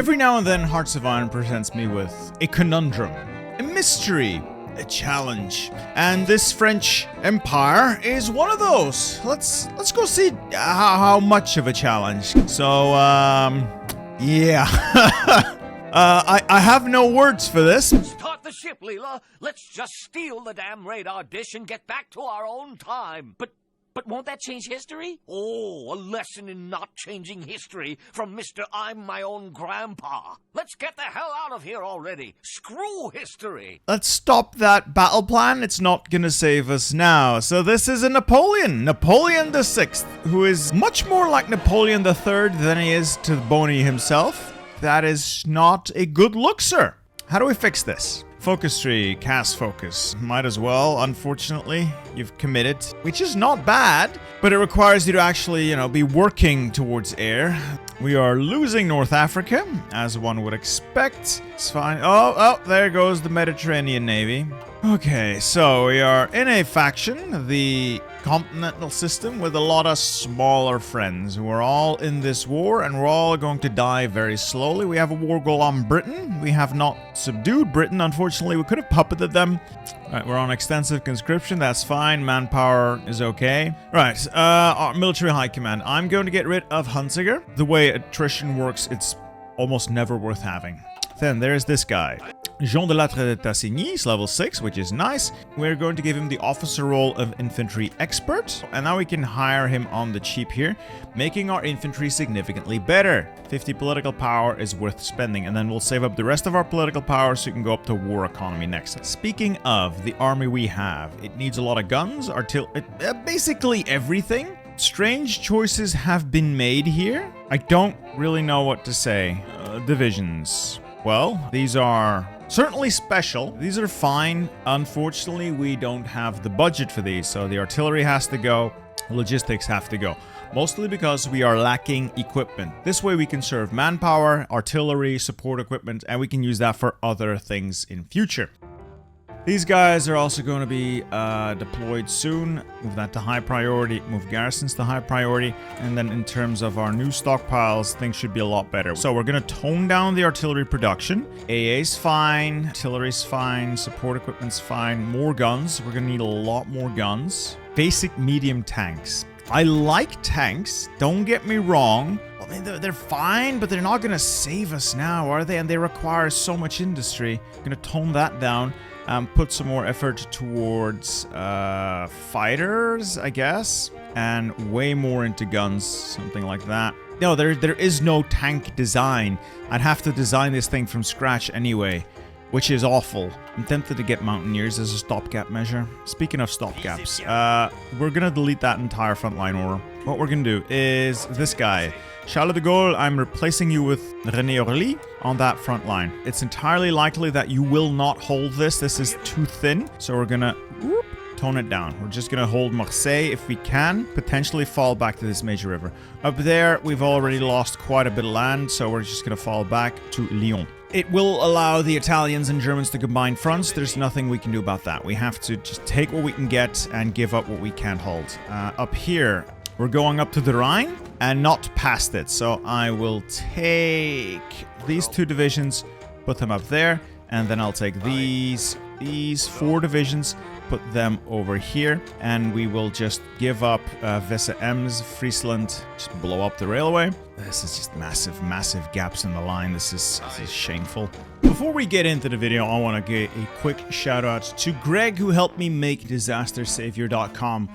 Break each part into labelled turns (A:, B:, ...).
A: Every now and then, Hearts of Iron presents me with a conundrum, a mystery, a challenge. And this French Empire is one of those. Let's go see how much of a challenge. So, yeah. I have no words for this.
B: Start the ship, Leela. Let's just steal the damn radar dish and get back to our own time. But won't that change history? Oh, a lesson in not changing history from Mr. I'm my own grandpa. Let's get the hell out of here already. Screw history.
A: Let's stop that battle plan. It's not gonna save us now. So this is a Napoleon the Sixth, who is much more like Napoleon the Third than he is to Boney himself. That is not a good look, sir. How do we fix this? Focus tree, cast focus. Might as well, unfortunately. You've committed, which is not bad, but it requires you to actually, be working towards air. We are losing North Africa, as one would expect. It's fine. Oh, there goes the Mediterranean Navy. Okay, so we are in a faction, the continental system, with a lot of smaller friends. We're all in this war, and we're all going to die very slowly. We have a war goal on Britain. We have not subdued Britain, unfortunately. We could have puppeted them. Right, we're on extensive conscription. That's fine. Manpower is okay. Right, our military high command. I'm going to get rid of Hunziger. The way attrition works, it's almost never worth having. Then there's this guy. Jean de la Tassigny is level 6, which is nice. We're going to give him the officer role of infantry expert. And now we can hire him on the cheap here, making our infantry significantly better. 50 political power is worth spending, and then we'll save up the rest of our political power so we can go up to war economy next. Speaking of the army we have, it needs a lot of guns, basically everything. Strange choices have been made here. I don't really know what to say. Divisions. Well, these are certainly special. These are fine. Unfortunately, we don't have the budget for these, so the artillery has to go, logistics have to go. Mostly because we are lacking equipment. This way we can serve manpower, artillery, support equipment, and we can use that for other things in future. These guys are also going to be deployed soon. Move that to high priority. Move garrisons to high priority. And then in terms of our new stockpiles, things should be a lot better. So we're going to tone down the artillery production. AA's fine. Artillery's fine. Support equipment's fine. More guns. We're going to need a lot more guns. Basic medium tanks. I like tanks. Don't get me wrong. I mean, they're fine, but they're not going to save us now, are they? And they require so much industry. I'm going to tone that down. Put some more effort towards fighters, I guess, and way more into guns, something like that. No, there is no tank design. I'd have to design this thing from scratch anyway, which is awful. I'm tempted to get Mountaineers as a stopgap measure. Speaking of stopgaps, we're going to delete that entire frontline order. What we're going to do is this guy. Charles de Gaulle, I'm replacing you with René Orly on that front line. It's entirely likely that you will not hold this. This is too thin. So we're going to tone it down. We're just going to hold Marseille if we can. Potentially fall back to this major river. Up there, we've already lost quite a bit of land. So we're just going to fall back to Lyon. It will allow the Italians and Germans to combine fronts. There's nothing we can do about that. We have to just take what we can get and give up what we can't hold. Up here, we're going up to the Rhine and not past it. So I will take these 2 divisions, put them up there, and then I'll take these 4 divisions, put them over here, and we will just give up Vesse Ems, Friesland, just blow up the railway. This is just massive gaps in the line. This is shameful. Before we get into the video, I want to give a quick shout out to Greg, who helped me make DisasterSavior.com.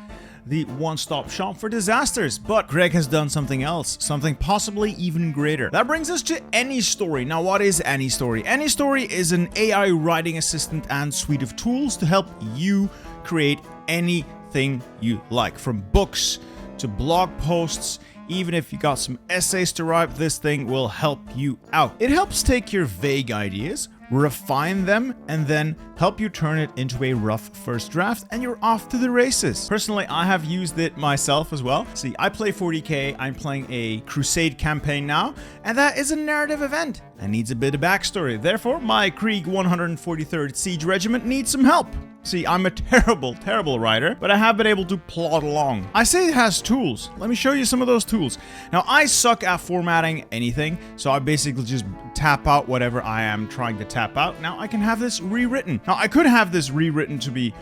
A: the one-stop shop for disasters. But Greg has done something else, something possibly even greater. That brings us to AnyStory. Now, what is AnyStory? AnyStory is an AI writing assistant and suite of tools to help you create anything you like, from books to blog posts. Even if you got some essays to write, this thing will help you out. It helps take your vague ideas, refine them, and then help you turn it into a rough first draft, and you're off to the races. Personally, I have used it myself as well. See, I play 40k, I'm playing a Crusade campaign now, and that is a narrative event and needs a bit of backstory. Therefore, my Krieg 143rd Siege Regiment needs some help. See, I'm a terrible, terrible writer, but I have been able to plod along. I say it has tools. Let me show you some of those tools. Now, I suck at formatting anything, so I basically just tap out whatever I am trying to tap out. Now, I can have this rewritten. Now, I could have this rewritten to be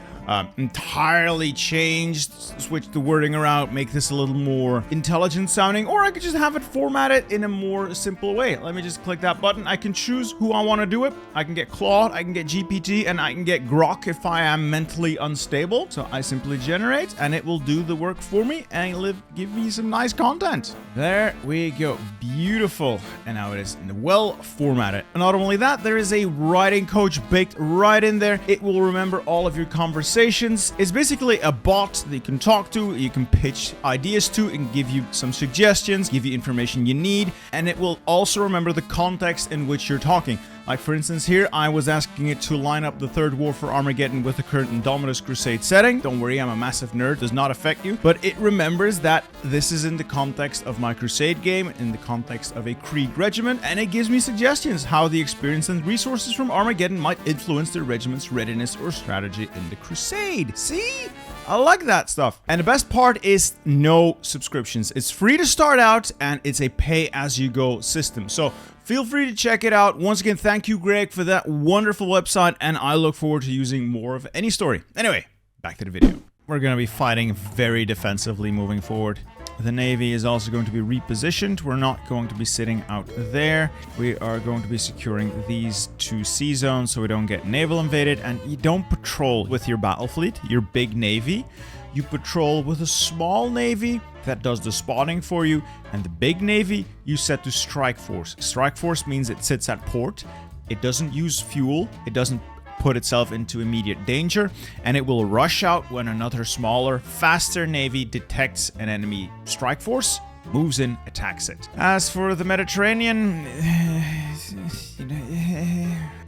A: entirely changed, switch the wording around, make this a little more intelligent sounding, or I could just have it formatted in a more simple way. Let me just click that button. I can choose who I want to do it. I can get Claude, I can get GPT, and I can get Grok if I am mentally unstable. So I simply generate, and it will do the work for me and give me some nice content. There we go. Beautiful. And now it is well formatted. And not only that, there is a writing coach baked right in there. It will remember all of your conversations. It's basically a bot that you can talk to, you can pitch ideas to, and give you some suggestions, give you information you need, and it will also remember the context in which you're talking. Like, for instance, here, I was asking it to line up the Third War for Armageddon with the current Indominus Crusade setting. Don't worry, I'm a massive nerd, does not affect you. But it remembers that this is in the context of my Crusade game, in the context of a Krieg regiment, and it gives me suggestions how the experience and resources from Armageddon might influence the regiment's readiness or strategy in the Crusade. See? I like that stuff. And the best part is no subscriptions. It's free to start out, and it's a pay-as-you-go system. So feel free to check it out. Once again, thank you, Greg, for that wonderful website, and I look forward to using more of any story. Anyway, back to the video. We're going to be fighting very defensively moving forward. The Navy is also going to be repositioned. We're not going to be sitting out there. We are going to be securing these two sea zones so we don't get naval invaded. And you don't patrol with your battle fleet, your big navy. You patrol with a small navy that does the spotting for you. And the big navy you set to strike force. Strike force means it sits at port. It doesn't use fuel. It doesn't put itself into immediate danger, and it will rush out when another smaller, faster navy detects an enemy strike force, moves in, attacks it. As for the Mediterranean,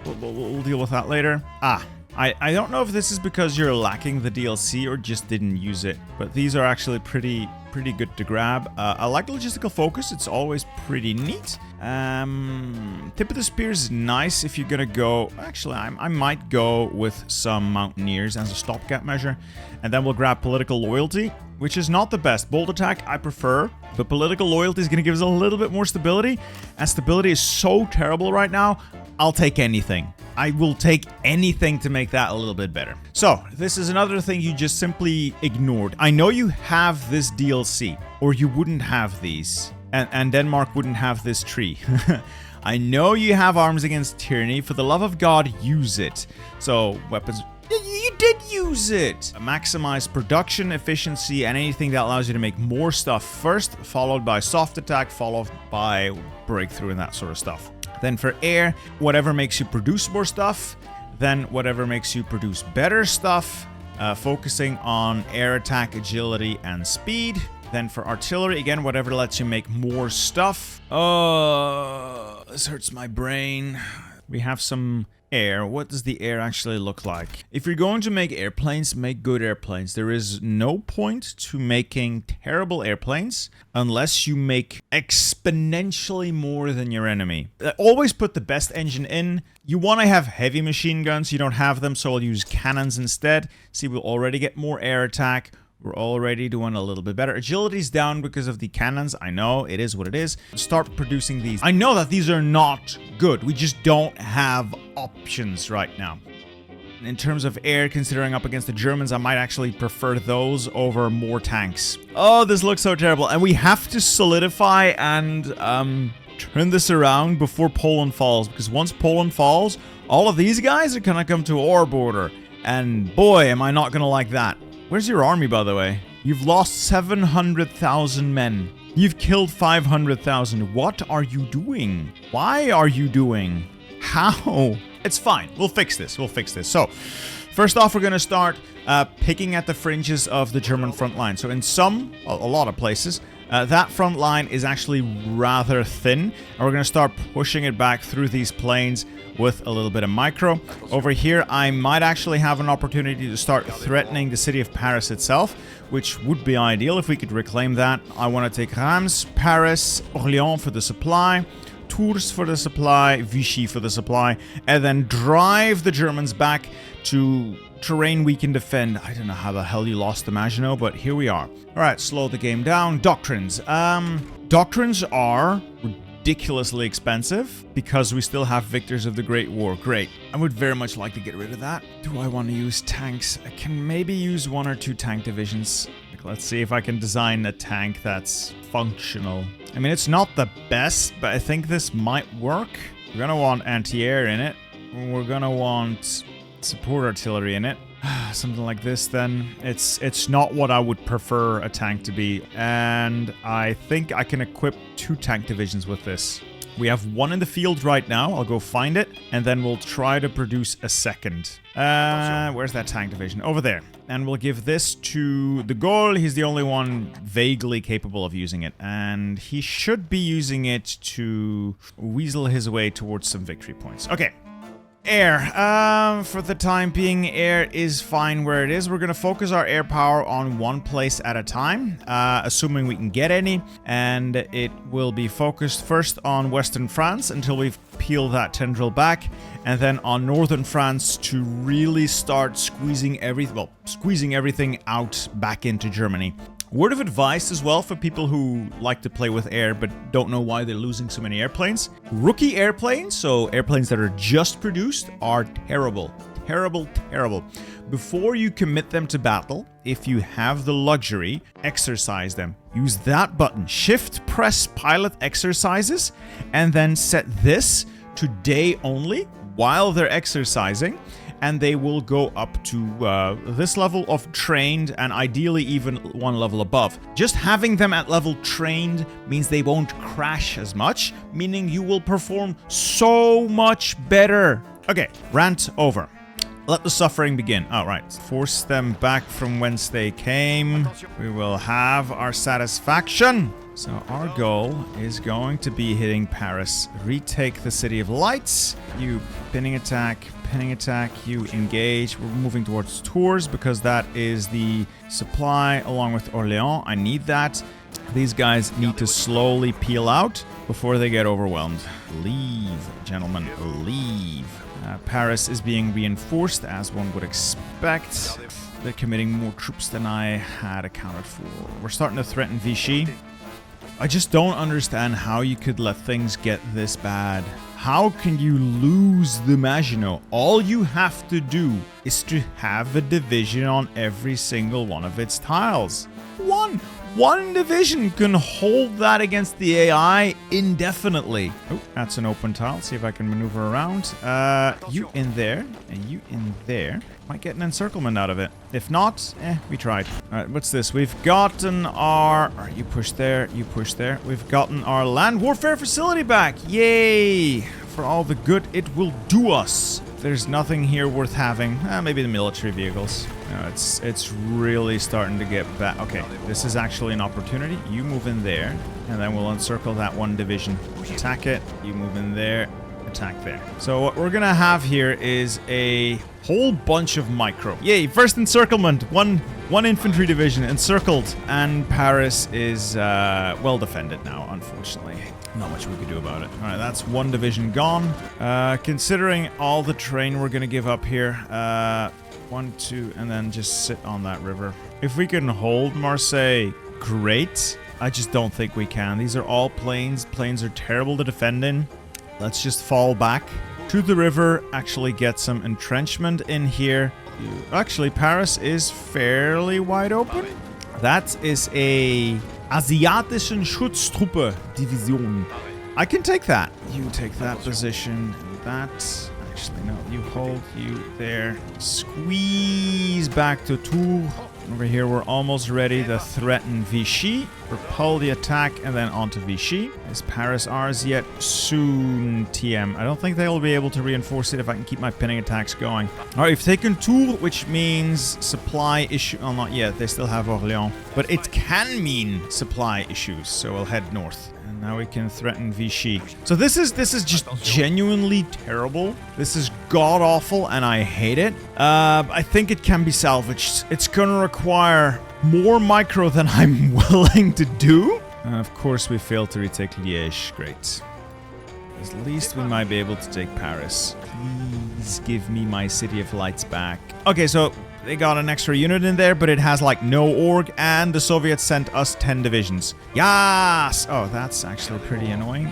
A: we'll deal with that later. I don't know if this is because you're lacking the DLC or just didn't use it, but these are actually pretty good to grab. I like the logistical focus. It's always pretty neat. Tip of the spears is nice if you're gonna go. Actually, I might go with some mountaineers as a stopgap measure, and then we'll grab political loyalty, which is not the best. Bold attack I prefer, but political loyalty is gonna give us a little bit more stability, and stability is so terrible right now. I'll take anything. I will take anything to make that a little bit better. So, this is another thing you just simply ignored. I know you have this DLC, or you wouldn't have these. And Denmark wouldn't have this tree. I know you have arms against tyranny. For the love of God, use it. So, weapons... You did use it! Maximize production, efficiency, and anything that allows you to make more stuff first, followed by soft attack, followed by breakthrough and that sort of stuff. Then for air, whatever makes you produce more stuff. Then whatever makes you produce better stuff. Focusing on air attack, agility, and speed. Then for artillery, again, whatever lets you make more stuff. Oh, this hurts my brain. We have some air. What does the air actually look like? If you're going to make airplanes, make good airplanes. There is no point to making terrible airplanes unless you make exponentially more than your enemy. Always put the best engine in. You want to have heavy machine guns. You don't have them, so I'll use cannons instead. See, we'll already get more air attack. We're already doing a little bit better. Agility's down because of the cannons. I know, it is what it is. Start producing these. I know that these are not good. We just don't have options right now. In terms of air, considering up against the Germans, I might actually prefer those over more tanks. Oh, this looks so terrible. And we have to solidify and turn this around before Poland falls. Because once Poland falls, all of these guys are gonna come to our border. And boy, am I not gonna like that. Where's your army, by the way? You've lost 700,000 men. You've killed 500,000. What are you doing? Why are you doing? How? It's fine. We'll fix this. We'll fix this. So, first off, we're going to start picking at the fringes of the German front line. So in a lot of places, that front line is actually rather thin. And we're going to start pushing it back through these plains with a little bit of micro. Over here, I might actually have an opportunity to start threatening the city of Paris itself, which would be ideal if we could reclaim that. I want to take Reims, Paris, Orléans for the supply, Tours for the supply, Vichy for the supply, and then drive the Germans back to terrain we can defend. I don't know how the hell you lost the Maginot, but here we are. All right, slow the game down. Doctrines. Doctrines are ridiculously expensive because we still have Victors of the Great War. Great. I would very much like to get rid of that. Do I want to use tanks? I can maybe use 1 or 2 tank divisions. Let's see if I can design a tank that's functional. I mean, it's not the best, but I think this might work. We're gonna want anti-air in it. We're gonna want support artillery in it. Something like this then. It's not what I would prefer a tank to be. And I think I can equip 2 tank divisions with this. We have 1 in the field right now. I'll go find it. And then we'll try to produce a second. Where's that tank division? Over there. And we'll give this to the Gaulle. He's the only one vaguely capable of using it. And he should be using it to weasel his way towards some victory points. Okay. Air. For the time being, air is fine where it is. We're going to focus our air power on 1 place at a time, assuming we can get any. And it will be focused first on Western France until we've peeled that tendril back. And then on Northern France to really start squeezing everything out back into Germany. Word of advice as well for people who like to play with air but don't know why they're losing so many airplanes. Rookie airplanes, so airplanes that are just produced, are terrible. Terrible, terrible. Before you commit them to battle, if you have the luxury, exercise them. Use that button, shift press pilot exercises, and then set this to day only while they're exercising. And they will go up to this level of trained and ideally even 1 level above. Just having them at level trained means they won't crash as much, meaning you will perform so much better. Okay, rant over. Let the suffering begin. All right, force them back from whence they came. We will have our satisfaction. So our goal is going to be hitting Paris. Retake the City of Lights. You pinning attack, you engage. We're moving towards Tours because that is the supply along with Orléans. I need that. These guys need to slowly peel out before they get overwhelmed. Leave, gentlemen, leave. Paris is being reinforced as one would expect. They're committing more troops than I had accounted for. We're starting to threaten Vichy. I just don't understand how you could let things get this bad. How can you lose the Maginot? All you have to do is to have a division on every single one of its tiles. One division can hold that against the AI indefinitely. Oh, that's an open tile. See if I can maneuver around. You in there and you in there. Might get an encirclement out of it. If not, we tried. All right, what's this? We've gotten our... All right, you push there, you push there. We've gotten our land warfare facility back. Yay! For all the good it will do us. There's nothing here worth having. Maybe the military vehicles. No, it's really starting to get bad. Okay, this is actually an opportunity. You move in there, and then we'll encircle that 1 division. Attack it. You move in there. Attack there. So what we're gonna have here is a whole bunch of micro. Yay! First encirclement. One infantry division encircled, and Paris is well defended now. Unfortunately. Not much we could do about it. All right, that's 1 division gone. Considering all the terrain we're going to give up here. 1, 2, and then just sit on that river. If we can hold Marseille, great. I just don't think we can. These are all plains. Plains are terrible to defend in. Let's just fall back to the river, actually get some entrenchment in here. Actually, Paris is fairly wide open. That is a... Asiatischen Schutztruppe Division. I can take that. You take that position. That. Actually, no. You hold. You there. Squeeze back to Tours. Over here, we're almost ready to threaten Vichy. Repel the attack and then onto Vichy. Is Paris ours yet? Soon, TM. I don't think they will be able to reinforce it if I can keep my pinning attacks going. All right, we've taken Tours, which means supply issue. Oh, not yet. They still have Orléans. But it can mean supply issues, so we'll head north. Now we can threaten Vichy. So this is just genuinely terrible. This is god-awful, and I hate it. I think it can be salvaged. It's gonna require more micro than I'm willing to do. And of course, we failed to retake Liège. Great. At least we might be able to take Paris. Please give me my City of Lights back. Okay, so they got an extra unit in there, but it has like no org, and the Soviets sent us 10 divisions. Yes! Oh, that's actually pretty annoying.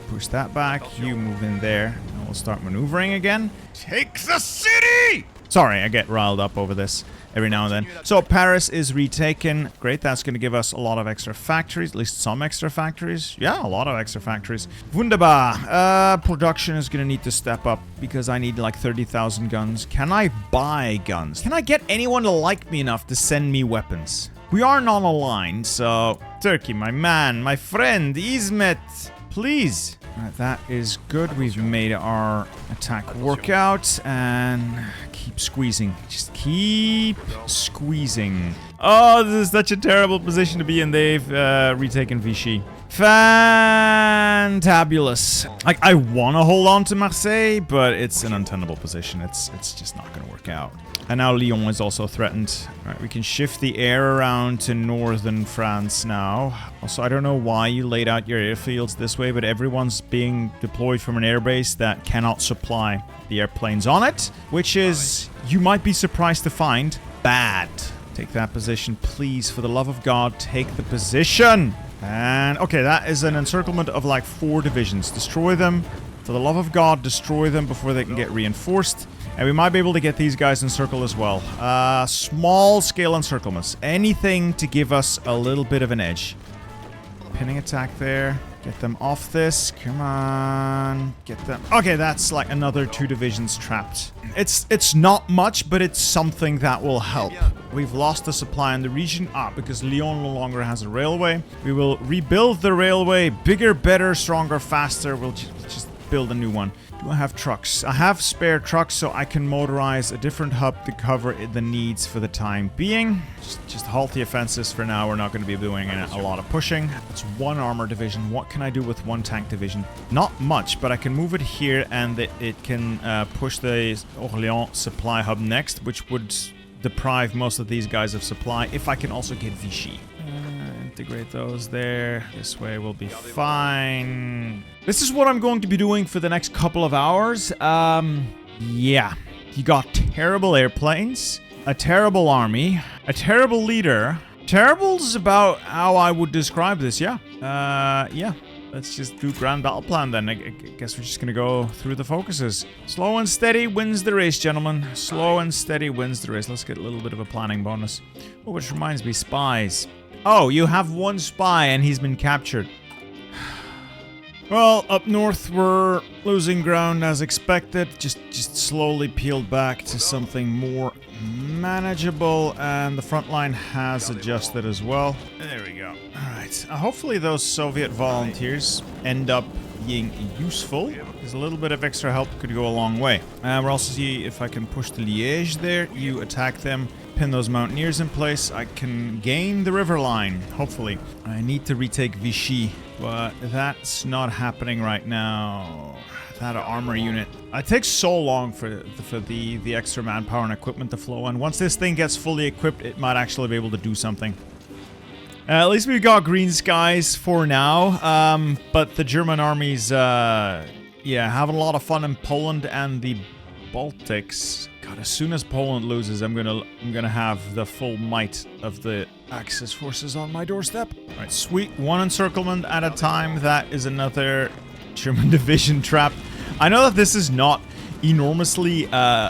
A: Push that back. You move in there. And we'll start maneuvering again. Take the city! Sorry, I get riled up over this every now and then. So Paris is retaken. Great, that's going to give us a lot of extra factories, at least some extra factories. Yeah, a lot of extra factories. Wunderbar. Production is going to need to step up because I need like 30,000 guns. Can I buy guns? Can I get anyone to like me enough to send me weapons? We are non-aligned, so Turkey, my man, my friend, EXCEPT, please. Alright, that is good. We've made our attack work out, and keep squeezing. Just keep squeezing. Oh, this is such a terrible position to be in. They've retaken Vichy. Fantabulous. Like, I want to hold on to Marseille, but it's an untenable position. It's just not going to work out. And now Lyon is also threatened. Alright, we can shift the air around to northern France now. Also, I don't know why you laid out your airfields this way, but everyone's being deployed from an airbase that cannot supply the airplanes on it, which is, you might be surprised to find, bad. Take that position, please. For the love of God, take the position. And, okay, that is an encirclement of like 4 divisions. Destroy them. For the love of God, destroy them before they can get reinforced. And we might be able to get these guys encircled as well. Small-scale encirclements. Anything to give us a little bit of an edge. Pinning attack there. Get them off this. Come on. Get them. Okay, that's like another 2 divisions trapped. It's not much, but it's something that will help. We've lost the supply in the region. Because Lyon no longer has a railway. We will rebuild the railway. Bigger, better, stronger, faster. We'll just build a new one. Do I have trucks? I have spare trucks, so I can motorize a different hub to cover the needs for the time being. Just halt the offensives for now. We're not going to be doing a lot of pushing. It's 1 armor division. What can I do with 1 tank division? Not much, but I can move it here, and it can push the Orléans supply hub next, which would deprive most of these guys of supply if I can also get Vichy. Integrate those there. This way we'll be fine. This is what I'm going to be doing for the next couple of hours. Yeah. You got terrible airplanes, a terrible army, a terrible leader. Terrible's about how I would describe this, yeah. Yeah. Let's just do grand battle plan then. I guess we're just gonna go through the focuses. Slow and steady wins the race, gentlemen. Slow and steady wins the race. Let's get a little bit of a planning bonus. Oh, which reminds me, spies. Oh, you have 1 spy and he's been captured. Well, up north we're losing ground as expected. Just slowly peeled back to something more manageable, and the front line has adjusted as well. There we go. Alright, hopefully those Soviet volunteers end up being useful, because a little bit of extra help could go a long way. We'll also see if I can push the Liège there. You attack them, pin those mountaineers in place. I can gain the river line, hopefully. I need to retake Vichy, but that's not happening right now. That armor unit. It takes so long for the extra manpower and equipment to flow, and once this thing gets fully equipped, it might actually be able to do something. At least we've got green skies for now, but the German armies, yeah, having a lot of fun in Poland and the Baltics. God, as soon as Poland loses, I'm gonna have the full might of the Axis forces on my doorstep. All right, sweet. 1 encirclement at a time. That is another German division trapped. I know that this is not enormously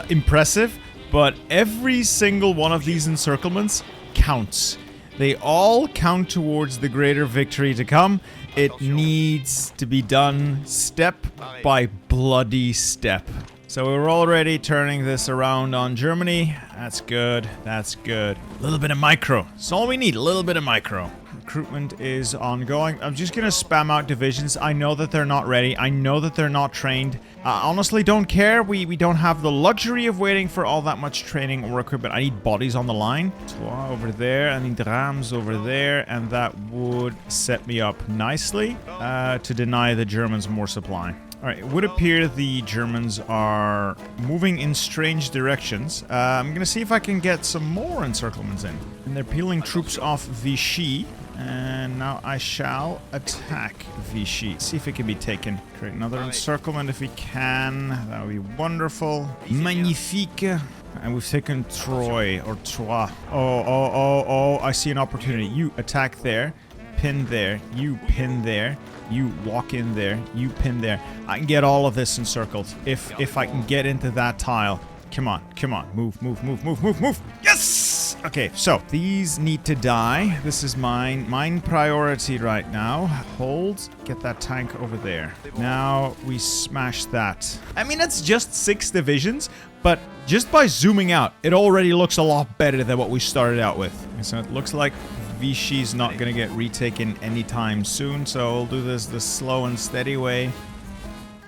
A: impressive, but every single one of these encirclements counts. They all count towards the greater victory to come. It needs to be done step by bloody step. So we're already turning this around on Germany. That's good. That's good. A little bit of micro. That's all we need. A little bit of micro. Recruitment is ongoing. I'm just going to spam out divisions. I know that they're not ready. I know that they're not trained. Honestly, don't care. We don't have the luxury of waiting for all that much training or equipment. I need bodies on the line. Trois over there. I need rams over there. And that would set me up nicely to deny the Germans more supply. Alright, it would appear the Germans are moving in strange directions. I'm gonna see if I can get some more encirclements in. And they're peeling troops off Vichy. And now I shall attack Vichy. See if it can be taken. Create another encirclement if we can. That would be wonderful. Magnifique. And we've taken Troy or Troyes. Oh, I see an opportunity. You attack there. Pin there. You pin there. You walk in there. You pin there. I can get all of this encircled. If I can get into that tile. Come on, come on. Move, move, move, move, move, move. Yes! Okay, so these need to die. This is mine priority right now. Hold. Get that tank over there. Now we smash that. I mean, it's just 6 divisions, but just by zooming out, it already looks a lot better than what we started out with. So it looks like Vichy's not going to get retaken anytime soon, so we'll do this the slow and steady way.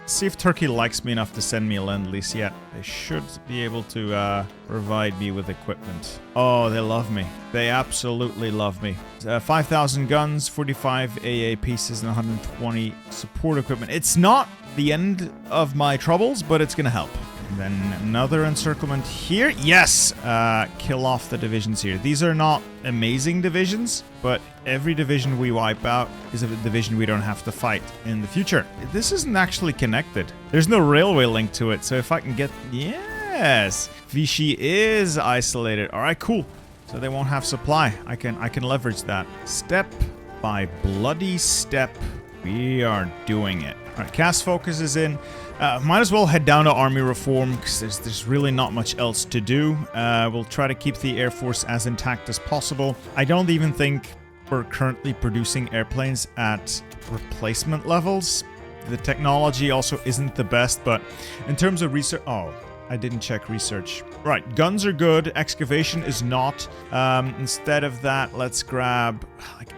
A: See if Turkey likes me enough to send me a lend-lease yet. They should be able to provide me with equipment. Oh, they love me. They absolutely love me. 5,000 guns, 45 AA pieces, and 120 support equipment. It's not the end of my troubles, but it's going to help. And then another encirclement here. Yes! Kill off the divisions here. These are not amazing divisions, but every division we wipe out is a division we don't have to fight in the future. This isn't actually connected. There's no railway link to it, so if I can get... Yes! Vichy is isolated. Alright, cool. So they won't have supply. I can leverage that. Step by bloody step, we are doing it. Alright, cast focus is in. Might as well head down to army reform because there's really not much else to do. We'll try to keep the Air Force as intact as possible. I don't even think we're currently producing airplanes at replacement levels. The technology also isn't the best, but in terms of research... Oh, I didn't check research. Right, guns are good. Excavation is not. Instead of that, let's grab...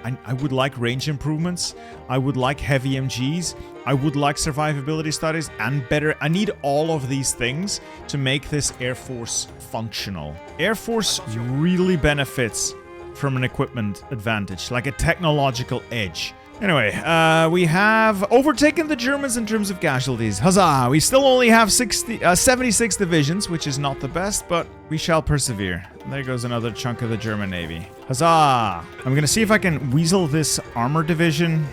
A: I would like range improvements. I would like heavy MGs. I would like survivability studies and better... I need all of these things to make this Air Force functional. Air Force really benefits from an equipment advantage, like a technological edge. Anyway, we have overtaken the Germans in terms of casualties. Huzzah! We still only have 76 divisions, which is not the best, but we shall persevere. There goes another chunk of the German Navy. Huzzah! I'm gonna see if I can weasel this armor division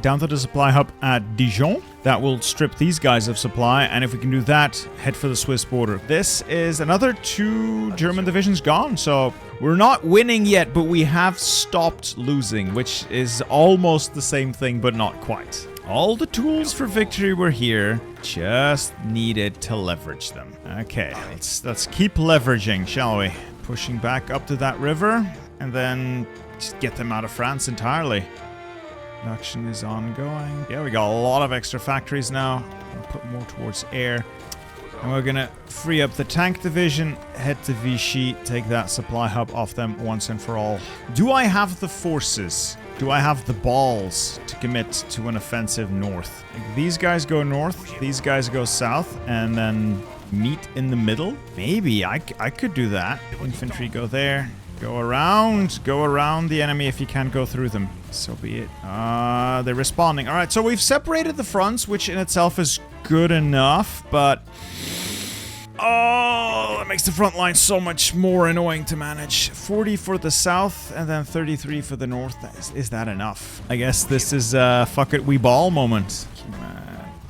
A: down to the supply hub at Dijon. That will strip these guys of supply, and if we can do that, head for the Swiss border. This is another 2 German divisions gone, so we're not winning yet, but we have stopped losing, which is almost the same thing, but not quite. All the tools for victory were here, just needed to leverage them. Okay, let's keep leveraging, shall we? Pushing back up to that river, and then just get them out of France entirely. Production is ongoing. Yeah, we got a lot of extra factories now. We'll put more towards air. And we're gonna free up the tank division, head to Vichy, take that supply hub off them once and for all. Do I have the forces? Do I have the balls to commit to an offensive north? Like, these guys go north, these guys go south, and then meet in the middle? Maybe, I could do that. Infantry go there. Go around the enemy if you can't go through them. So be it. They're responding. Alright, so we've separated the fronts, which in itself is good enough, but... Oh, that makes the front line so much more annoying to manage. 40 for the south, and then 33 for the north. Is that enough? I guess this is a fuck it, we ball moment.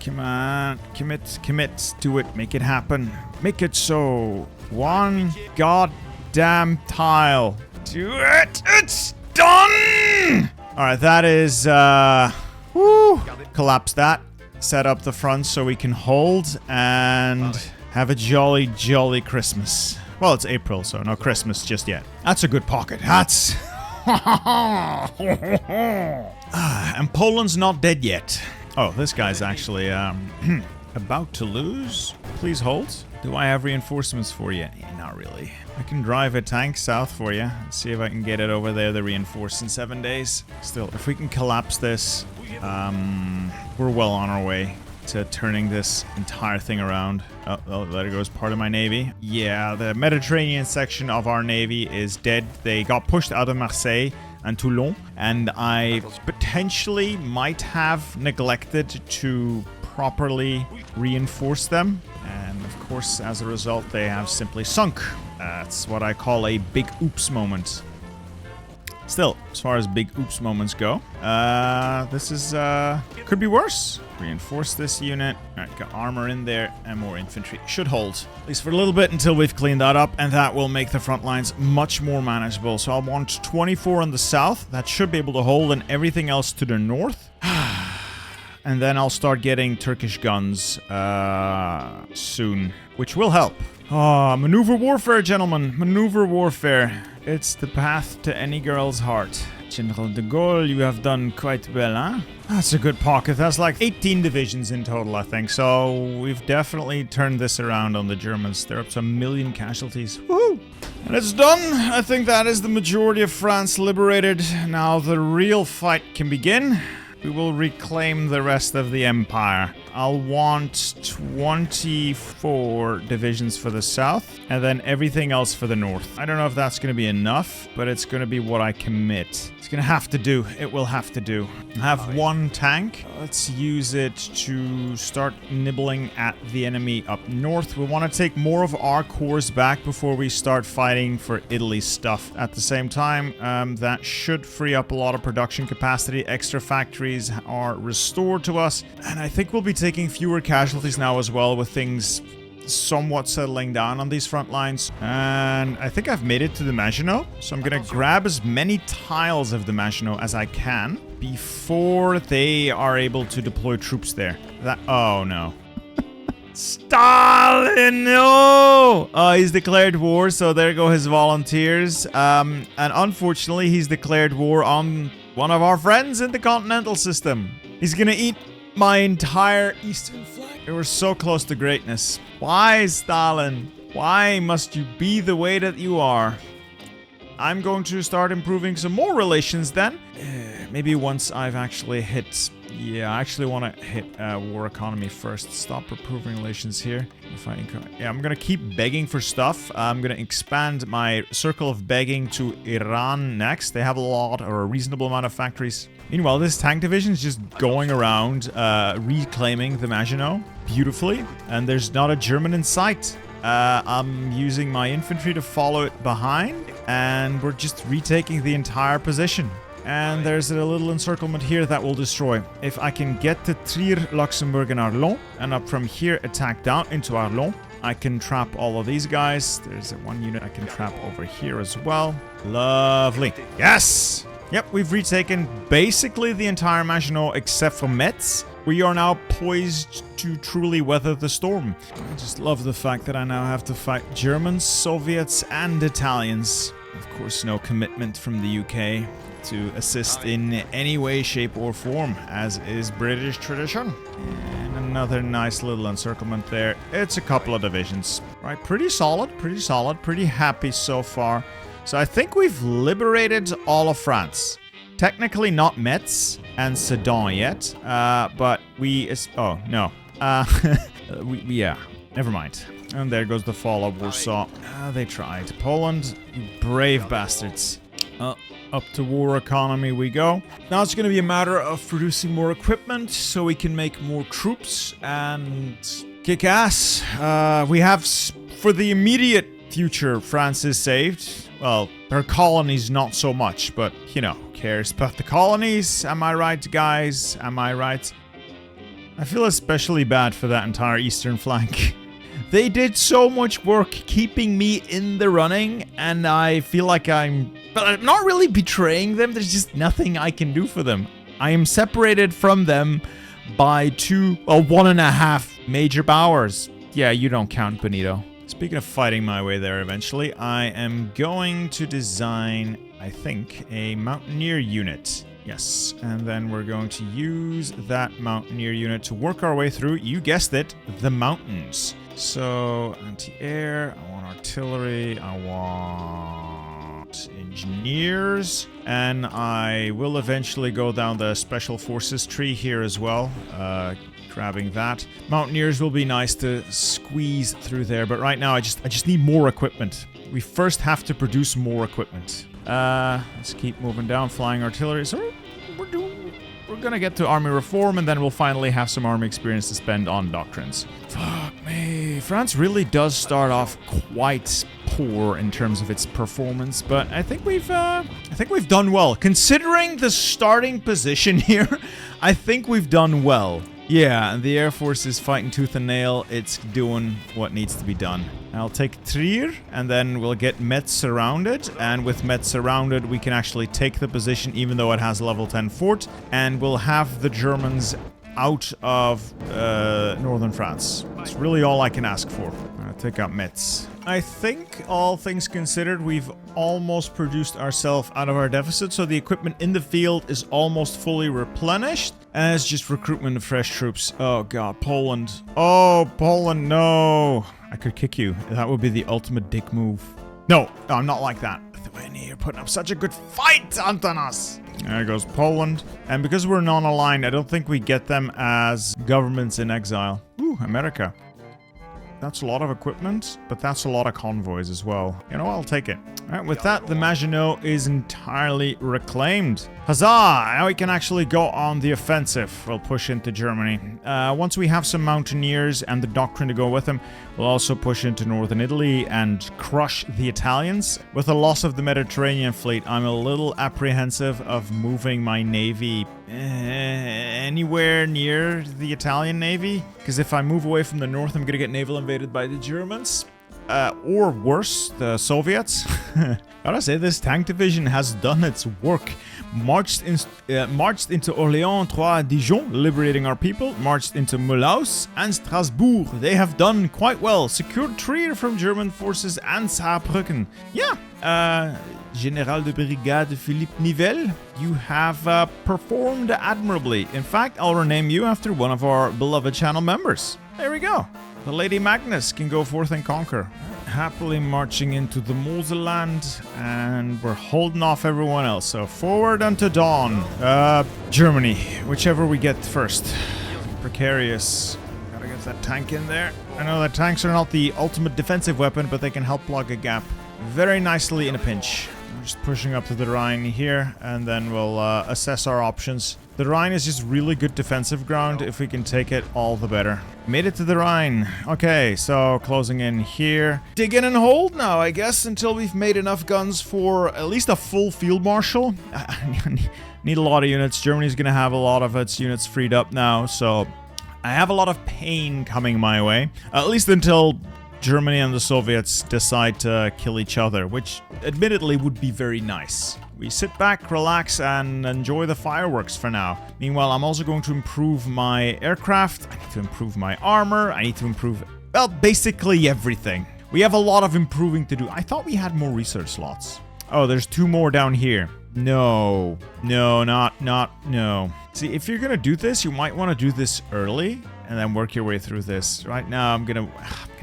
A: Come on. Commit to it. Make it happen. Make it so. One goddamn tile. Do it! It's done! Alright, that is, woo! Collapse that. Set up the front so we can hold and have a jolly, jolly Christmas. Well, it's April, so no Christmas just yet. That's a good pocket. That's... and Poland's not dead yet. Oh, this guy's actually, about to lose. Please hold. Do I have reinforcements for you? Yeah, not really. I can drive a tank south for you. Let's see if I can get it over there to reinforce in 7 days. Still, if we can collapse this, we're well on our way to turning this entire thing around. Oh, there goes part of my navy. Yeah, the Mediterranean section of our navy is dead. They got pushed out of Marseille and Toulon, and I potentially might have neglected to properly reinforce them. And of course, as a result, they have simply sunk. That's what I call a big oops moment. Still, as far as big oops moments go, this is, could be worse. Reinforce this unit. Alright, got armor in there and more infantry. Should hold, at least for a little bit until we've cleaned that up, and that will make the front lines much more manageable. So I'll want 24 on the south. That should be able to hold, and everything else to the north. And then I'll start getting Turkish guns soon, which will help. Oh, maneuver warfare, gentlemen. Maneuver warfare. It's the path to any girl's heart. General de Gaulle, you have done quite well, huh? That's a good pocket. That's like 18 divisions in total, I think. So we've definitely turned this around on the Germans. They're up to 1 million casualties. Woohoo! And it's done. I think that is the majority of France liberated. Now the real fight can begin. We will reclaim the rest of the empire. I'll want 24 divisions for the south, and then everything else for the north. I don't know if that's going to be enough, but it's going to be what I commit. It's going to have to do. It will have to do. I have one tank. Let's use it to start nibbling at the enemy up north. We want to take more of our corps back before we start fighting for Italy stuff. At the same time, that should free up a lot of production capacity. Extra factories are restored to us, and I think we'll be taking fewer casualties now as well, with things somewhat settling down on these front lines. And I think I've made it to the Maginot, so I'm gonna grab as many tiles of the Maginot as I can before they are able to deploy troops there. Oh no. Stalin, no! Oh, he's declared war, so there go his volunteers. And unfortunately, he's declared war on one of our friends in the continental system. He's gonna eat my entire eastern flank. We were so close to greatness. Why, Stalin? Why must you be the way that you are? I'm going to start improving some more relations then. Maybe once I've actually hit... Yeah, I actually want to hit war economy first. Stop improving relations here. Yeah, I'm going to keep begging for stuff. I'm going to expand my circle of begging to Iran next. They have a lot, or a reasonable amount of factories. Meanwhile, this tank division is just going around reclaiming the Maginot beautifully. And there's not a German in sight. I'm using my infantry to follow it behind. And we're just retaking the entire position. And there's a little encirclement here that will destroy. If I can get to Trier, Luxembourg, and Arlon, and up from here attack down into Arlon, I can trap all of these guys. There's one unit I can trap over here as well. Lovely. Yes! Yep, we've retaken basically the entire Maginot except for Metz. We are now poised to truly weather the storm. I just love the fact that I now have to fight Germans, Soviets, and Italians. Of course, no commitment from the UK to assist in any way, shape, or form, as is British tradition. And another nice little encirclement there. It's a couple of divisions. Right, pretty solid, pretty happy so far. So I think we've liberated all of France. Technically not Metz and Sedan yet, but we... Oh, no. Yeah, never mind. And there goes the fall of Warsaw. They tried. Poland, you brave bastards. Up to war economy we go. Now it's going to be a matter of producing more equipment so we can make more troops and kick ass. We have, for the immediate future, France is saved. Well, her colonies not so much, but, you know, who cares about the colonies? Am I right, guys? Am I right? I feel especially bad for that entire eastern flank. They did so much work keeping me in the running, and I feel like I'm not really betraying them. There's just nothing I can do for them. I am separated from them by 1.5 major powers. Yeah, you don't count, Benito. Speaking of fighting my way there eventually, I am going to design, I think, a mountaineer unit. Yes, and then we're going to use that mountaineer unit to work our way through, you guessed it, the mountains. So, anti-air, I want artillery, I want engineers, and I will eventually go down the special forces tree here as well, grabbing that. Mountaineers will be nice to squeeze through there, but right now I just need more equipment. We first have to produce more equipment. Let's keep moving down, flying artillery. So we're gonna get to army reform, and then we'll finally have some army experience to spend on doctrines. Fuck me. France really does start off quite poor in terms of its performance, but I think we've done well. Considering the starting position here, I think we've done well. Yeah, the Air Force is fighting tooth and nail. It's doing what needs to be done. I'll take Trier, and then we'll get Metz surrounded. And with Metz surrounded, we can actually take the position, even though it has level 10 fort. And we'll have the Germans out of northern France. That's really all I can ask for. I'll take out Metz. I think, all things considered, we've almost produced ourselves out of our deficit, so the equipment in the field is almost fully replenished. And it's just recruitment of fresh troops. Oh god, Poland. Oh, Poland, no. I could kick you. That would be the ultimate dick move. No, I'm not like that. Lithuania, you're putting up such a good fight, Antanas. There goes Poland. And because we're non-aligned, I don't think we get them as governments in exile. Ooh, America. That's a lot of equipment, but that's a lot of convoys as well. You know, I'll take it. All right, with that, the Maginot is entirely reclaimed. Huzzah! Now we can actually go on the offensive. We'll push into Germany. Once we have some mountaineers and the doctrine to go with them, we'll also push into northern Italy and crush the Italians. With the loss of the Mediterranean fleet, I'm a little apprehensive of moving my navy anywhere near the Italian navy. Because if I move away from the north, I'm going to get naval invaded by the Germans. Or worse, the Soviets. Gotta say, this tank division has done its work. Marched into Orléans, Troyes, Dijon, liberating our people. Marched into Mulhouse and Strasbourg. They have done quite well. Secured Trier from German forces and Saarbrücken. Yeah, General de Brigade Philippe Nivelle, you have performed admirably. In fact, I'll rename you after one of our beloved channel members. There we go. The Lady Magnus can go forth and conquer. Happily marching into the Moselland, and we're holding off everyone else. So forward unto dawn. Germany, whichever we get first. Precarious. Gotta get that tank in there. I know that tanks are not the ultimate defensive weapon, but they can help plug a gap very nicely in a pinch. We're just pushing up to the Rhine here, and then we'll assess our options. The Rhine is just really good defensive ground. If we can take it, all the better. Made it to the Rhine. Okay, so closing in here. Dig in and hold now, I guess, until we've made enough guns for at least a full field marshal. Need a lot of units. Germany's going to have a lot of its units freed up now, so I have a lot of pain coming my way. At least until Germany and the Soviets decide to kill each other, which admittedly would be very nice. We sit back, relax, and enjoy the fireworks for now. Meanwhile, I'm also going to improve my aircraft. I need to improve my armor. I need to improve, well, basically everything. We have a lot of improving to do. I thought we had more research slots. Oh, there's 2 more down here. No. No, no. See, if you're gonna do this, you might want to do this early and then work your way through this. Right now, I'm gonna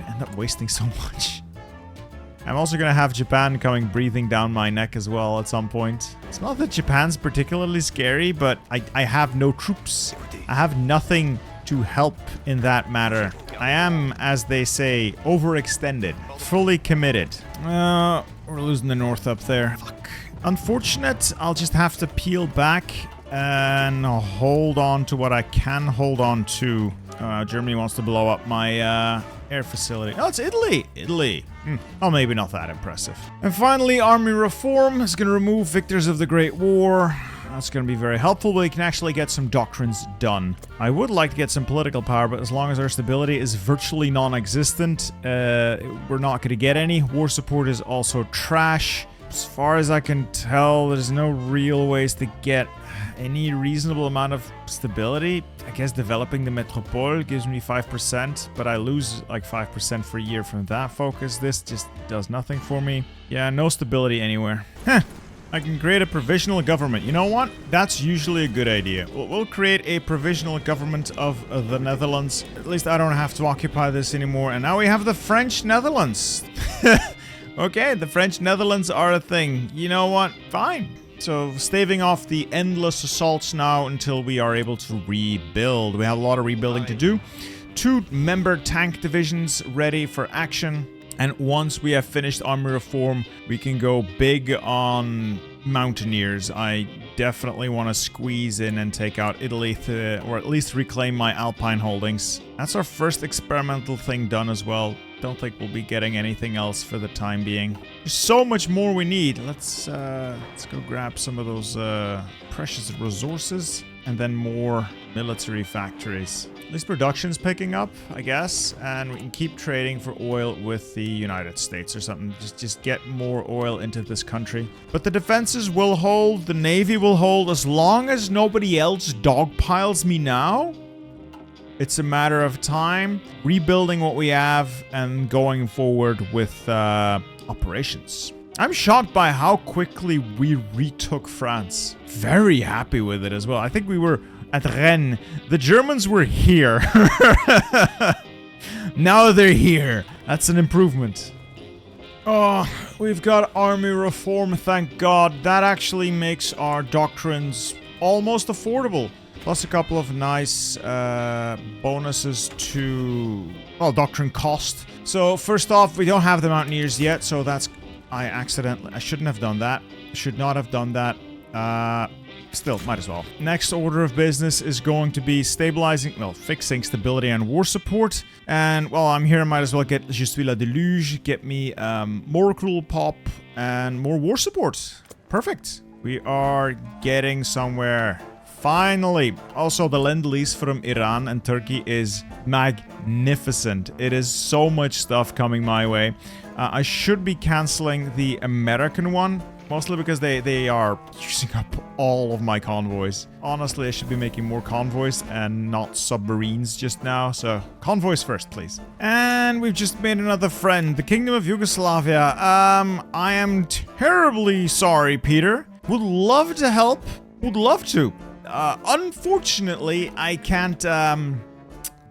A: end up wasting so much. I'm also gonna have Japan coming breathing down my neck as well at some point. It's not that Japan's particularly scary, but I have no troops. I have nothing to help in that matter. I am, as they say, overextended. Fully committed. We're losing the north up there. Fuck. Unfortunate, I'll just have to peel back and hold on to what I can hold on to. Germany wants to blow up my air facility. Oh, it's Italy! Italy. Oh, maybe not that impressive. And finally, army reform is going to remove victors of the Great War. That's going to be very helpful. We can actually get some doctrines done. I would like to get some political power, but as long as our stability is virtually non-existent, we're not going to get any. War support is also trash. As far as I can tell, there's no real ways to get any reasonable amount of stability. I guess developing the Metropole gives me 5%, but I lose like 5% for a year from that focus. This just does nothing for me. Yeah, no stability anywhere. I can create a provisional government. You know what? That's usually a good idea. We'll create a provisional government of the Netherlands. At least I don't have to occupy this anymore. And now we have the French Netherlands. Okay, the French Netherlands are a thing. You know what? Fine. So, staving off the endless assaults now until we are able to rebuild. We have a lot of rebuilding to do. 2 member tank divisions ready for action. And once we have finished army reform, we can go big on mountaineers. I definitely want to squeeze in and take out Italy, or at least reclaim my Alpine holdings. That's our first experimental thing done as well. Don't think we'll be getting anything else for the time being. There's so much more we need. Let's go grab some of those precious resources and then more military factories. At least production's picking up, I guess, and we can keep trading for oil with the United States or something. Just get more oil into this country. But the defenses will hold, the navy will hold, as long as nobody else dogpiles me now. It's a matter of time, rebuilding what we have and going forward with operations. I'm shocked by how quickly we retook France. Very happy with it as well. I think we were at Rennes. The Germans were here. Now they're here. That's an improvement. Oh, we've got army reform, thank God. That actually makes our doctrines almost affordable. Plus a couple of nice bonuses to, well, doctrine cost. So first off, we don't have the Mountaineers yet, so that's, I shouldn't have done that. Should not have done that. Still, might as well. Next order of business is going to be stabilizing, well, fixing stability and war support. And while I'm here, I might as well get Je suis la deluge, get me more cruel pop, and more war support. Perfect. We are getting somewhere. Finally. Also, the Lend-Lease from Iran and Turkey is magnificent. It is so much stuff coming my way. I should be canceling the American one, mostly because they are using up all of my convoys. Honestly, I should be making more convoys and not submarines just now, so convoys first, please. And we've just made another friend, the Kingdom of Yugoslavia. I am terribly sorry, Peter. Would love to help. Would love to. Unfortunately, I can't,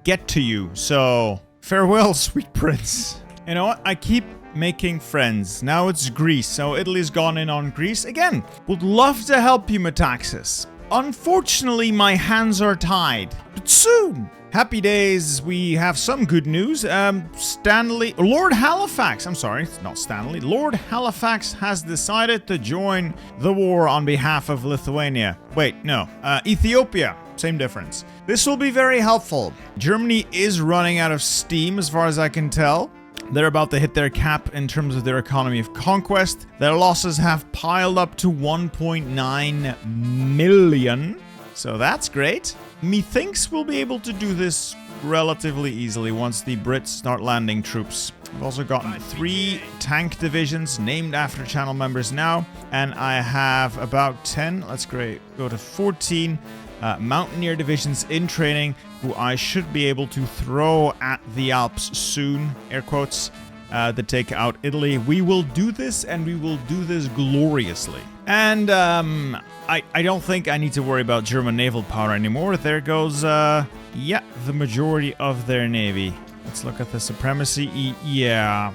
A: get to you, so farewell, sweet prince. You know what? I keep making friends. Now it's Greece, so Italy's gone in on Greece. Again, would love to help you, Metaxas. Unfortunately, my hands are tied. But soon! Happy days, we have some good news. Lord Halifax, I'm sorry, it's not Stanley. Lord Halifax has decided to join the war on behalf of Lithuania. Wait, no, Ethiopia, same difference. This will be very helpful. Germany is running out of steam as far as I can tell. They're about to hit their cap in terms of their economy of conquest. Their losses have piled up to 1.9 million. So that's great. Methinks we'll be able to do this relatively easily once the Brits start landing troops. We've also gotten 3 tank divisions named after channel members now. And I have about 10, let's go to 14 Mountaineer divisions in training, who I should be able to throw at the Alps soon, air quotes, to take out Italy. We will do this, and we will do this gloriously. And I don't think I need to worry about German naval power anymore. There goes, yeah, the majority of their navy. Let's look at the supremacy. Yeah,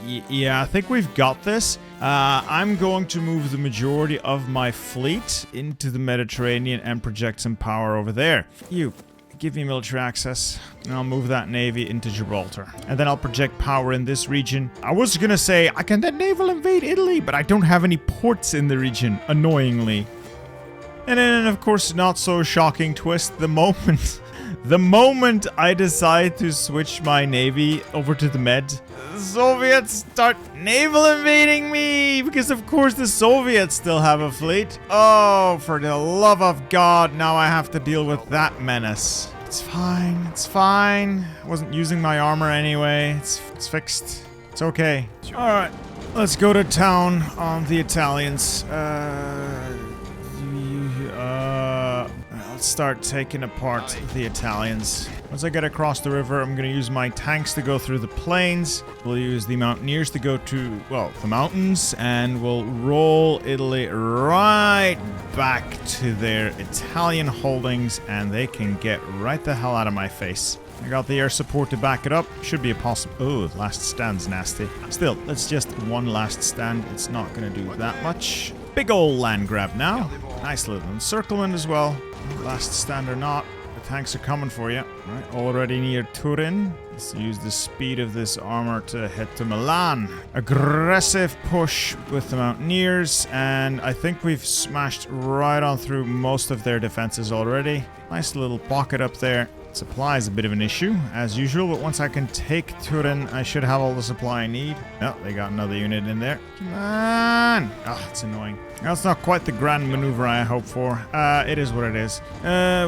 A: I think we've got this. I'm going to move the majority of my fleet into the Mediterranean and project some power over there. You, give me military access, and I'll move that navy into Gibraltar. And then I'll project power in this region. I was gonna say, I can then naval invade Italy, but I don't have any ports in the region, annoyingly. And then, of course, not so shocking twist, the moment I decide to switch my navy over to the Med, the Soviets start naval invading me, because of course the Soviets still have a fleet. Oh, for the love of God, now I have to deal with that menace. It's fine, it's fine. I wasn't using my armor anyway. It's fixed. It's okay. Alright, let's go to town on the Italians. Let's start taking apart the Italians. Once I get across the river, I'm going to use my tanks to go through the plains. We'll use the Mountaineers to go to, well, the mountains. And we'll roll Italy right back to their Italian holdings. And they can get right the hell out of my face. I got the air support to back it up. Should be a possible... Oh, last stand's nasty. Still, let's just one last stand. It's not going to do that much. Big ol' land grab now. Nice little encirclement as well. Last stand or not, tanks are coming for you. Right, already near Turin. Let's use the speed of this armor to head to Milan. Aggressive push with the Mountaineers, and I think we've smashed right on through most of their defenses already. Nice little pocket up there. Supply is a bit of an issue, as usual, but once I can take Turin, I should have all the supply I need. Oh, they got another unit in there. Come on! Oh, it's annoying. That's not quite the grand maneuver I hoped for. It is what it is.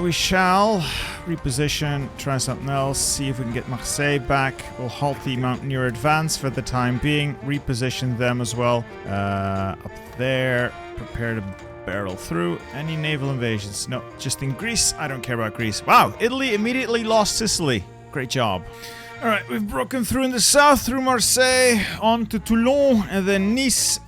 A: We shall reposition, try something else, see if we can get Marseille back. We'll halt the Mountaineer advance for the time being, reposition them as well. Up there, prepare to barrel through. Any naval invasions? No, just in Greece. I don't care about Greece. Wow, Italy immediately lost Sicily. Great job. All right, we've broken through in the south, through Marseille, on to Toulon, and then Nice.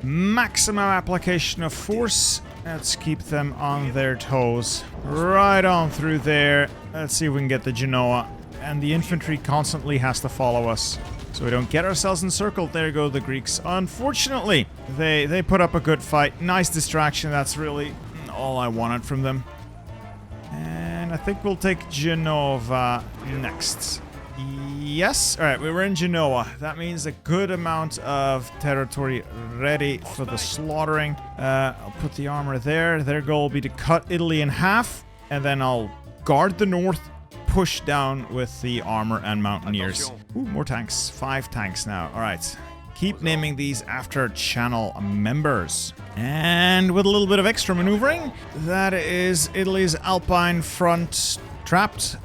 A: Maximum application of force. Let's keep them on their toes. Right on through there. Let's see if we can get the Genoa. And the infantry constantly has to follow us, so we don't get ourselves encircled. There go the Greeks. Unfortunately, they put up a good fight. Nice distraction. That's really all I wanted from them. And I think we'll take Genova next. Yes. All right, we were in Genoa. That means a good amount of territory ready for the slaughtering. I'll put the armor there. Their goal will be to cut Italy in half, and then I'll guard the north, push down with the armor and Mountaineers. Ooh, more tanks. 5 tanks now. All right. Keep naming these after channel members. And with a little bit of extra maneuvering, that is Italy's Alpine front trapped.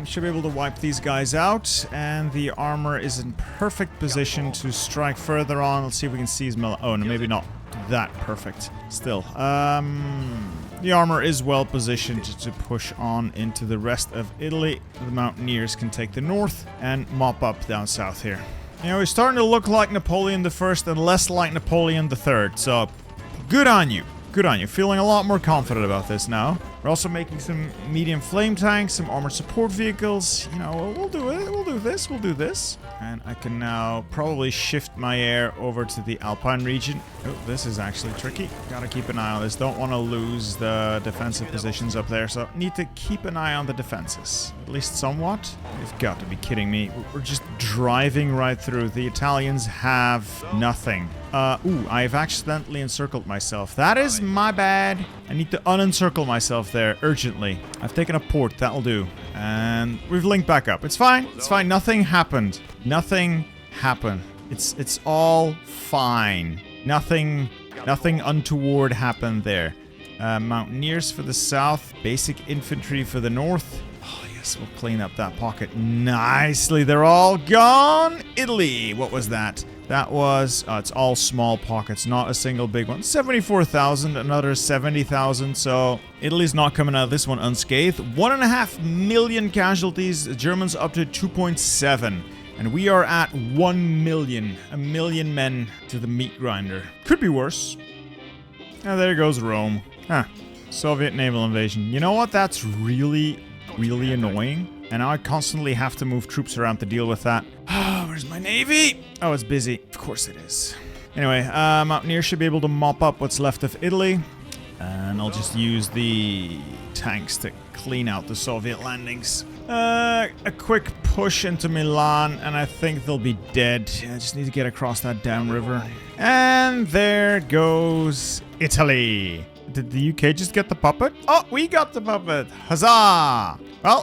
A: Should be able to wipe these guys out, and the armor is in perfect position to strike further on. Let's see if we can seize Milan. Oh, no, maybe not that perfect. Still, the armor is well positioned to push on into the rest of Italy. The Mountaineers can take the north and mop up down south here. You know, we're starting to look like Napoleon I and less like Napoleon III, so good on you. Good on you. Feeling a lot more confident about this now. We're also making some medium flame tanks, some armored support vehicles. You know, we'll do it. We'll do this. We'll do this. And I can now probably shift my air over to the Alpine region. Oh, this is actually tricky. Gotta keep an eye on this. Don't want to lose the defensive positions up there, so need to keep an eye on the defenses. At least somewhat. You've got to be kidding me. We're just driving right through. The Italians have nothing. Ooh, I've accidentally encircled myself. That is my bad. I need to unencircle myself there urgently. I've taken a port. That'll do. And we've linked back up. It's fine. It's fine. Nothing happened. Nothing happened. It's all fine. Nothing untoward happened there. Mountaineers for the south. Basic infantry for the north. Oh, yes. We'll clean up that pocket nicely. They're all gone. Italy. What was that? That was, it's all small pockets, not a single big one. 74,000, another 70,000, so Italy's not coming out of this one unscathed. 1.5 million casualties, the Germans up to 2.7. And we are at 1 million. A million men to the meat grinder. Could be worse. Oh, there goes Rome. Huh. Soviet naval invasion. You know what? That's really annoying. And now I constantly have to move troops around to deal with that. Where's my navy? Oh, it's busy. Of course it is. Anyway, Mountaineers should be able to mop up what's left of Italy. And I'll just use the tanks to clean out the Soviet landings. A quick push into Milan, and I think they'll be dead. I just need to get across that damn river. And there goes Italy. Did the UK just get the puppet? Oh, we got the puppet. Huzzah! Well,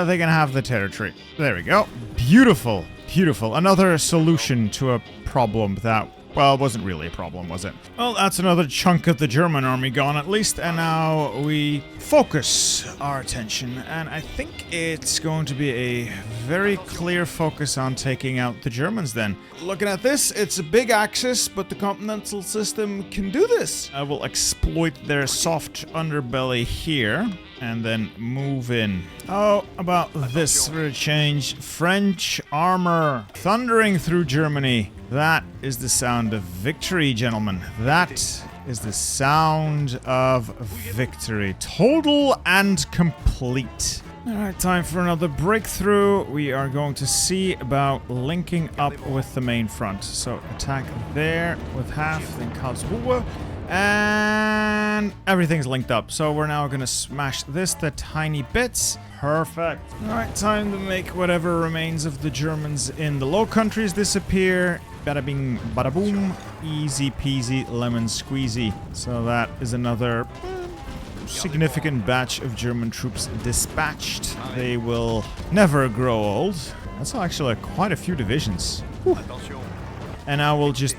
A: they can have the territory. There we go. Beautiful. Beautiful. Another solution to a problem that, well, wasn't really a problem, was it? Well, that's another chunk of the German army gone at least, and now we focus our attention, and I think it's going to be a very clear focus on taking out the Germans then. Looking at this, it's a big axis, but the continental system can do this. I will exploit their soft underbelly here, and then move in. How about this for a change? French armor thundering through Germany. That is the sound of victory, gentlemen. That is the sound of victory. Total and complete. Alright, time for another breakthrough. We are going to see about linking up with the main front. So attack there with half, then Karlsruhe. And everything's linked up. So we're now going to smash this to tiny bits. Perfect. All right, time to make whatever remains of the Germans in the Low Countries disappear. Bada bing, bada boom. Easy peasy, lemon squeezy. So that is another significant batch of German troops dispatched. They will never grow old. That's actually quite a few divisions. Whew. And now we'll just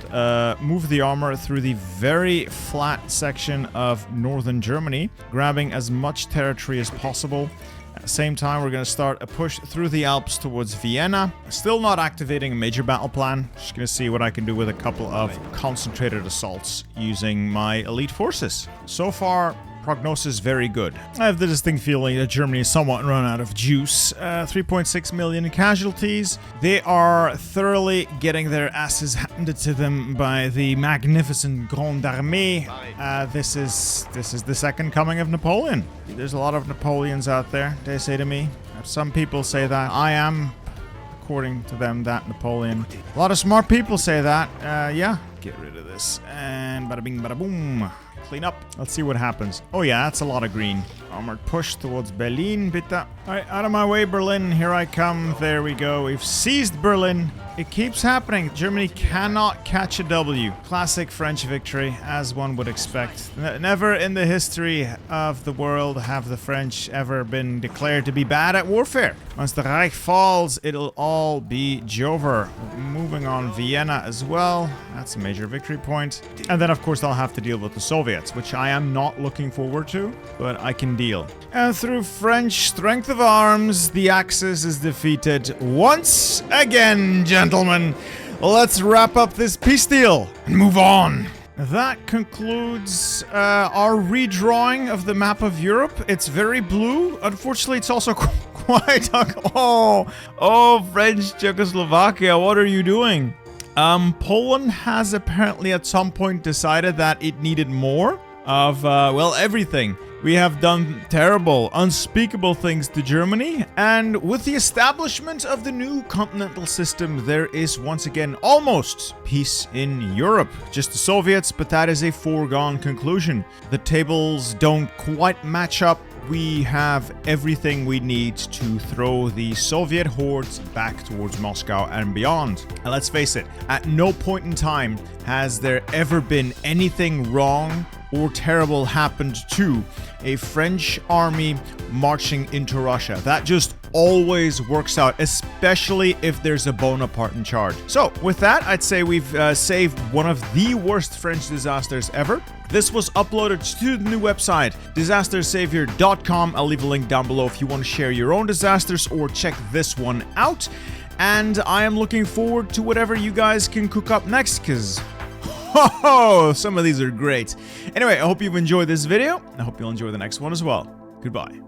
A: move the armor through the very flat section of northern Germany, grabbing as much territory as possible. At the same time, we're going to start a push through the Alps towards Vienna. Still not activating a major battle plan. Just going to see what I can do with a couple of concentrated assaults using my elite forces. So far, prognosis very good. I have the distinct feeling that Germany is somewhat run out of juice. 3.6 million casualties. They are thoroughly getting their asses handed to them by the magnificent Grande Armée. This is the second coming of Napoleon. There's a lot of Napoleons out there, they say to me. Some people say that. I am, according to them, that Napoleon. A lot of smart people say that. Yeah. Get rid of this. And bada bing, bada boom. Clean up. Let's see what happens. Oh yeah, that's a lot of green. Armored push towards Berlin, bitte. Alright, out of my way, Berlin. Here I come. There we go. We've seized Berlin. It keeps happening. Germany cannot catch a W. Classic French victory, as one would expect. Never in the history of the world have the French ever been declared to be bad at warfare. Once the Reich falls, it'll all be Jover. Moving on Vienna as well. That's a major victory point. And then, of course, I'll have to deal with the Soviets, which I am not looking forward to, but I can deal. And through French strength of arms, the Axis is defeated once again, gentlemen. Let's wrap up this peace deal and move on. That concludes our redrawing of the map of Europe. It's very blue. Unfortunately, it's also quite... Oh, French Czechoslovakia, what are you doing? Poland has apparently at some point decided that it needed more of, well, everything. We have done terrible, unspeakable things to Germany, and with the establishment of the new continental system, there is once again almost peace in Europe. Just the Soviets, but that is a foregone conclusion. The tables don't quite match up. We have everything we need to throw the Soviet hordes back towards Moscow and beyond. And let's face it, at no point in time has there ever been anything wrong or terrible happened to a French army marching into Russia. That just always works out, especially if there's a Bonaparte in charge. So with that, I'd say we've saved one of the worst French disasters ever. This was uploaded to the new website, disastersavior.com. I'll leave a link down below if you want to share your own disasters or check this one out. And I am looking forward to whatever you guys can cook up next, because some of these are great. Anyway, I hope you've enjoyed this video. I hope you'll enjoy the next one as well. Goodbye.